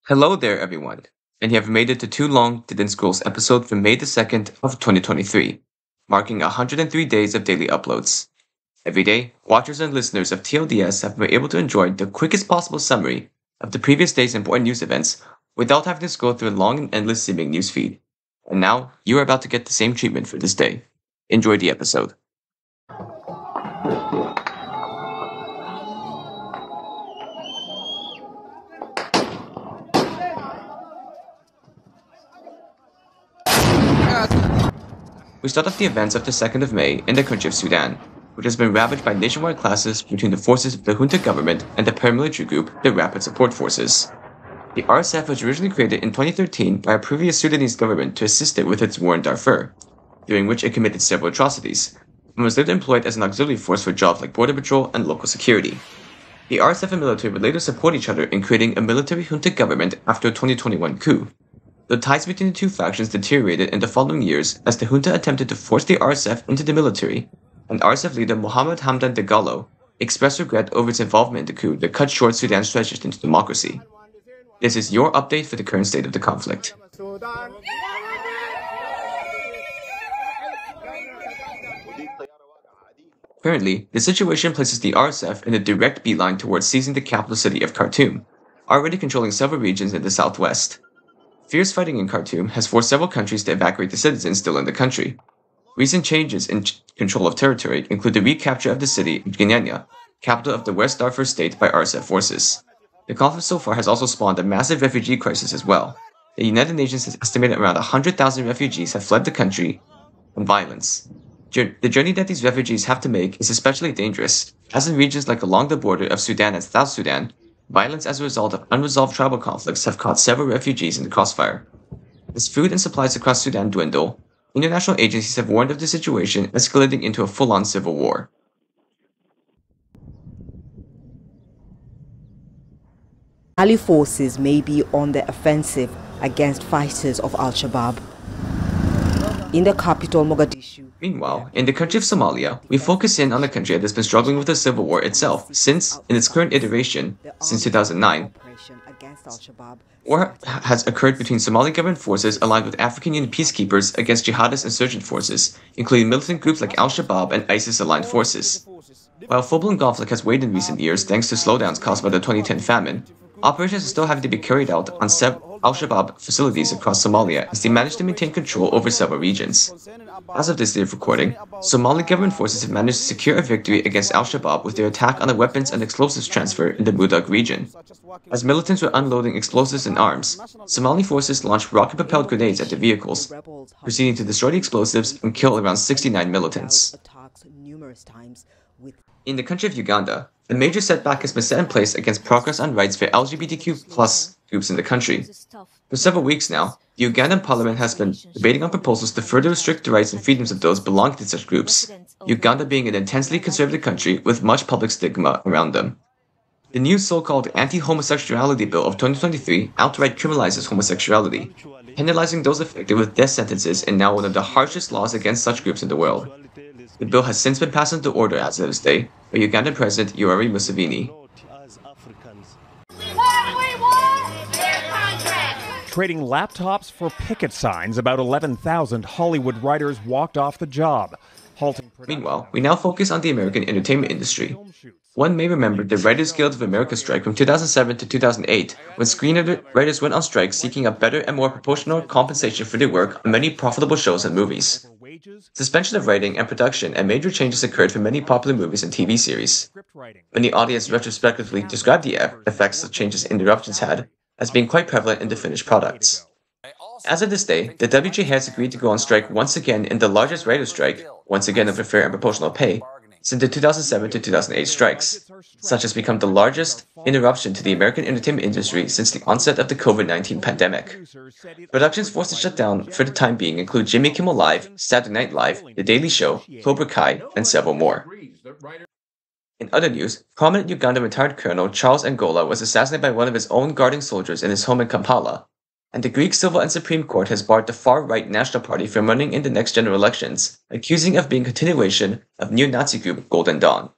Hello there, everyone, and you have made it to Too Long Didn't Scrolls episode from May the 2nd of 2023, marking 103 days of daily uploads. Every day, watchers and listeners of tlds have been able to enjoy the quickest possible summary of the previous day's important news events without having to scroll through a long and endless seeming newsfeed. And now, you are about to get the same treatment for this day. Enjoy the episode. We start off the events of the 2nd of May in the country of Sudan, which has been ravaged by nationwide clashes between the forces of the junta government and the paramilitary group, the Rapid Support Forces. The RSF was originally created in 2013 by a previous Sudanese government to assist it with its war in Darfur, during which it committed several atrocities, and was later employed as an auxiliary force for jobs like border patrol and local security. The RSF and military would later support each other in creating a military junta government after a 2021 coup. The ties between the two factions deteriorated in the following years as the junta attempted to force the RSF into the military, and RSF leader Mohammed Hamdan Dagalo expressed regret over its involvement in the coup that cut short Sudan's transition to democracy. This is your update for the current state of the conflict. Currently, the situation places the RSF in a direct beeline towards seizing the capital city of Khartoum, already controlling several regions in the southwest. Fierce fighting in Khartoum has forced several countries to evacuate the citizens still in the country. Recent changes in control of territory include the recapture of the city of Geneina, capital of the West Darfur state, by RSF forces. The conflict so far has also spawned a massive refugee crisis as well. The United Nations has estimated around 100,000 refugees have fled the country from violence. The journey that these refugees have to make is especially dangerous, as in regions like along the border of Sudan and South Sudan, violence as a result of unresolved tribal conflicts have caught several refugees in the crossfire. As food and supplies across Sudan dwindle, international agencies have warned of the situation escalating into a full-on civil war. Somali forces may be on the offensive against fighters of al-Shabaab. In the capital, Mogadishu. Meanwhile, in the country of Somalia, we focus in on a country that has been struggling with a civil war itself since, in its current iteration, since 2009. War has occurred between Somali government forces aligned with African Union peacekeepers against jihadist insurgent forces, including militant groups like al-Shabaab and ISIS-aligned forces. While full-blown conflict has waned in recent years thanks to slowdowns caused by the 2010 famine, operations are still having to be carried out on al-Shabaab facilities across Somalia as they manage to maintain control over several regions. As of this day of recording, Somali government forces have managed to secure a victory against al-Shabaab with their attack on a weapons and explosives transfer in the Mudag region. As militants were unloading explosives and arms, Somali forces launched rocket-propelled grenades at the vehicles, proceeding to destroy the explosives and kill around 69 militants. In the country of Uganda, a major setback has been set in place against progress on rights for LGBTQ+ groups in the country. For several weeks now, the Ugandan parliament has been debating on proposals to further restrict the rights and freedoms of those belonging to such groups, Uganda being an intensely conservative country with much public stigma around them. The new so-called anti-homosexuality bill of 2023 outright criminalizes homosexuality, penalizing those affected with death sentences and now one of the harshest laws against such groups in the world. The bill has since been passed into order as of this day by Ugandan President Yoweri Museveni. Trading laptops for picket signs, about 11,000 Hollywood writers walked off the job. Meanwhile, we now focus on the American entertainment industry. One may remember the Writers Guild of America strike from 2007 to 2008, when screenwriters went on strike seeking a better and more proportional compensation for their work on many profitable shows and movies. Suspension of writing and production and major changes occurred for many popular movies and TV series. Many audiences retrospectively described the effects such changes and interruptions had as being quite prevalent in the finished products. As of this day, the WGA has agreed to go on strike once again in the largest writer's strike, once again of a fair and proportional pay, since the 2007 to 2008 strikes. Such has become the largest interruption to the American entertainment industry since the onset of the COVID-19 pandemic. Productions forced to shut down for the time being include Jimmy Kimmel Live, Saturday Night Live, The Daily Show, Cobra Kai, and several more. In other news, prominent Ugandan retired Colonel Charles Angola was assassinated by one of his own guarding soldiers in his home in Kampala, and the Greek Civil and Supreme Court has barred the far-right National Party from running in the next general elections, accusing of being a continuation of neo-Nazi group Golden Dawn.